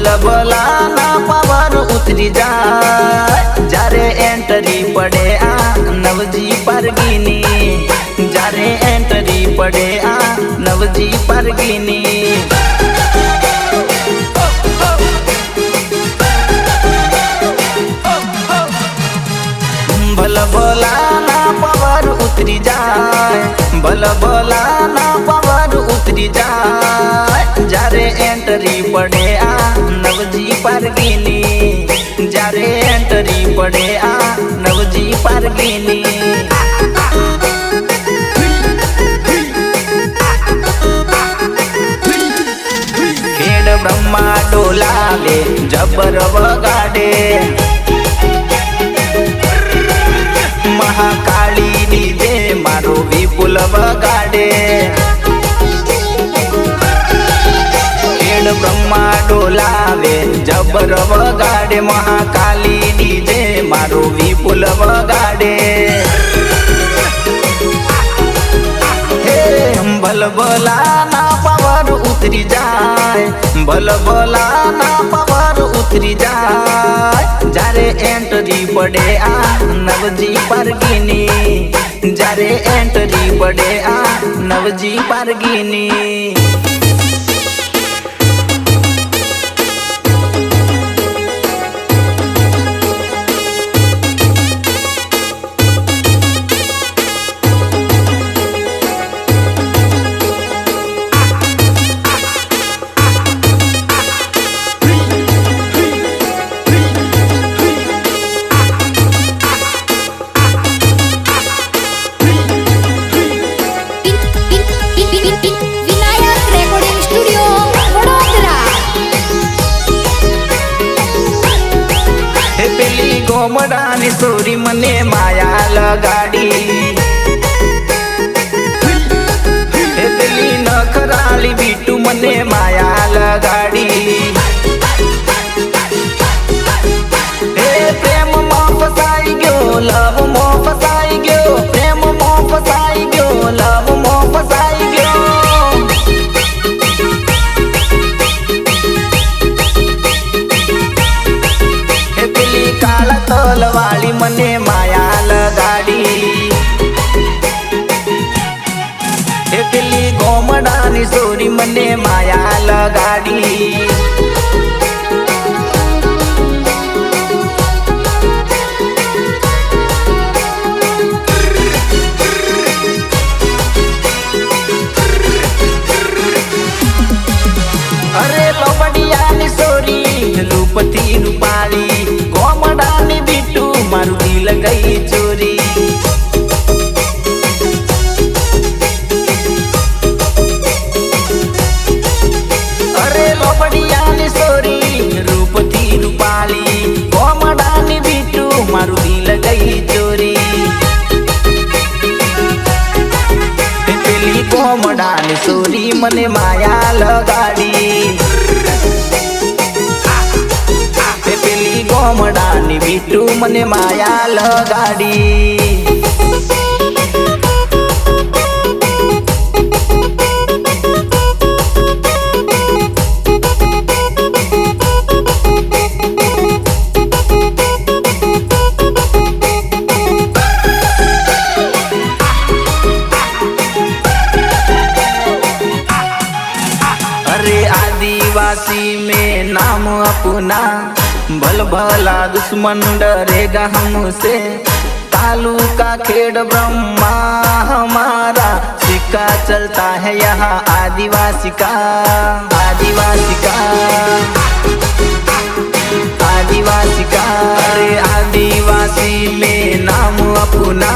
भला भला ना पावर उतरी जाए जारे एंट्री पड़े आ नवजी परगिनी जारे एंट्री पड़े आ नवजी परगिनी भला भला ना पावर उतरी जाए भला भला ना पावर उतरी जाए जारे एंट्री पड़े आ नवजी परगिनी जारे एंट्री पड़े आ नवजी परगिनी खेड़ ब्रह्मा डोलावे जबर वगाड़े महाकाली डीजे मारो विपुल वगाड़े खेड़ ब्रह्मा डोलावे जबर वगाड़े महाकाली डीजे मारो विपुल वगाड़े भल भला ना पावर उतरी जाए भल भला ना पावर उतरी जाए जारे एंट्री पड़े आ नवजी परगिनी जारे एंट्री पड़े आ नवजी परगिनी गोमडानी सोरी मने माया लगाड़ी हेतली नखराली बीटू मने माया लगाड़ी हे प्रेम मो फसाई गयो लव मो फसाई गयो प्रेम मो फसाई गयो लव मो फसाई गयो वाली मने माया लगाड़ी एकली गोमडानी सोरी मने माया लगाड़ी अरे लोबडियानी सोरी रूपती रूपाली गोमडानी बिट्टू मारू दिल गई चोरी अरे लोबडियानी सोरी रूपती रूपाली गोमडानी बिट्टू मारू दिल गई चोरी पेली गोमडानी सोरी मने माया लगाड़ी गोमडानी बिट्टू मने माया लगाड़ी अरे आदिवासी में नाम अपना भल भला दुश्मन डरेगा हमसे तालुका खेड़ ब्रह्मा हमारा सिक्का चलता है यहाँ आदिवासी का आदिवासी का आदिवासी का अरे आदिवासी में नाम अपना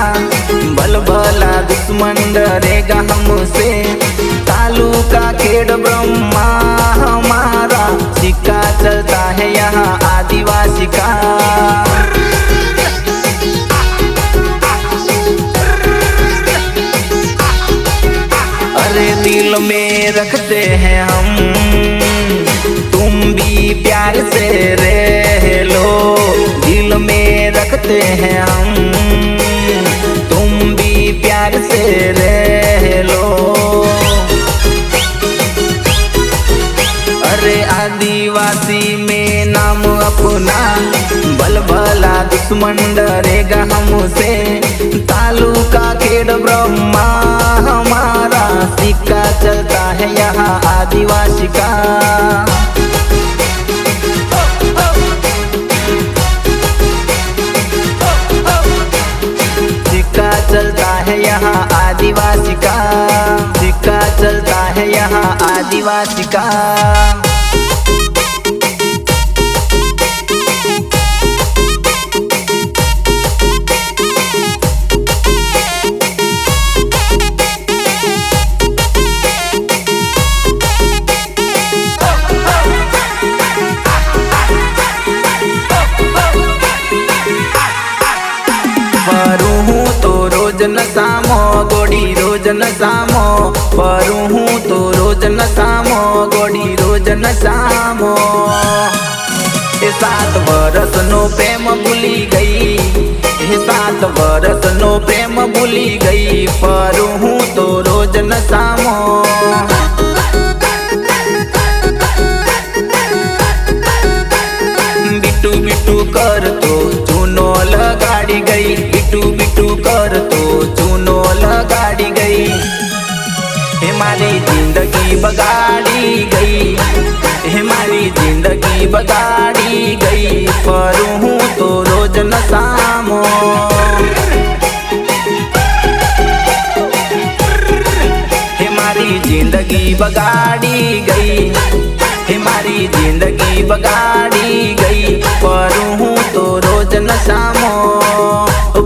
भल भला दुश्मन डरेगा हमसे तालुका खेड़ ब्रह्मा हमारा सिक्का चलता है यहाँ आदिवासी का अरे दिल में रखते हैं हम तुम भी प्यार से रह लो दिल में रखते हैं हम तुम भी प्यार से रह लो अरे आदिवासी दुश्मन डरेगा हमसे। तालुका खेड़ ब्रह्मा हमारा, सिक्का चलता है यहाँ आदिवासी का। सिक्का चलता है यहाँ आदिवासी का, सिक्का चलता है यहाँ आदिवासी का। परू हूँ तो रोज नसामो गोड़ी रोज नसामो, परू हूँ तो रोज नसामो गोड़ी रोज नसामो। 7 बरस नो प्रेम भूली गई, 7 बरस नो प्रेम भूली गई, परू हूँ तो रोज नसामो। बिट्टू बिट्टू कर तो चूनो लगाड़ी गई, बिट्टू बिट्टू कर तो चूनो लगाड़ी गई। हमारी जिंदगी बगाड़ी गई, हमारी जिंदगी बगाड़ी गई, परू हूँ तो रोज नसामो। हमारी जिंदगी बगाड़ी गई, हमारी जिंदगी बगाड़ी गई, परू हूँ तो रोज नसामो।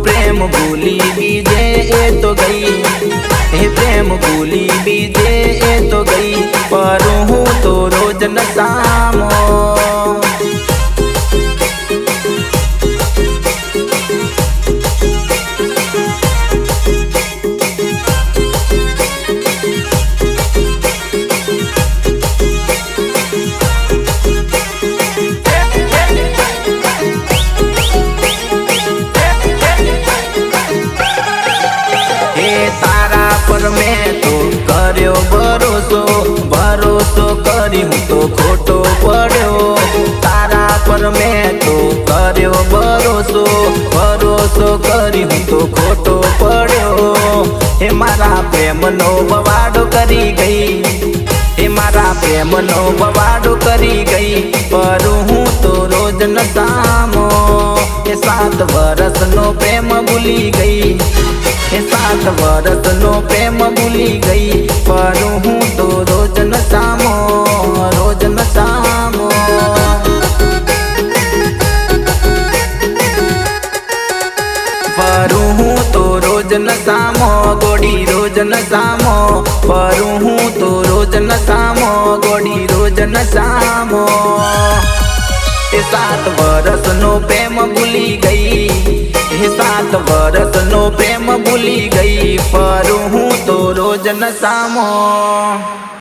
प्रेम भूली भी जे तो गई, प्रेम भूली भी जे तो गई, परू हूँ तो रोज नसामो। पर मैं तो कर्यो भरोसो, भरोसो करी हूँ तो खोटो पड़ो। तारा पर मैं तो कर्यो भरोसो, भरोसो करी हूँ तो खोटो पड़ो। हे मारा प्रेम नो बवाडो करी गई, हे मारा प्रेम नो बवाडो करी गई, परू हूँ तो रोज नसामो। 7 बरस नो प्रेम भूली गई, 7 बरस नो प्रेम भूली गई, परू हूँ तो रोज नसामो, रोज नसामो। परू हूँ तो रोज नसामो गोड़ी रोज नसामो, परू हूँ तो रोज नसामो गोड़ी रोज नसामो। 7 बरस नो प्रेम भूली गई, 7 बरस नो प्रेम भूली गई, परू हूँ तो रोज नसामो।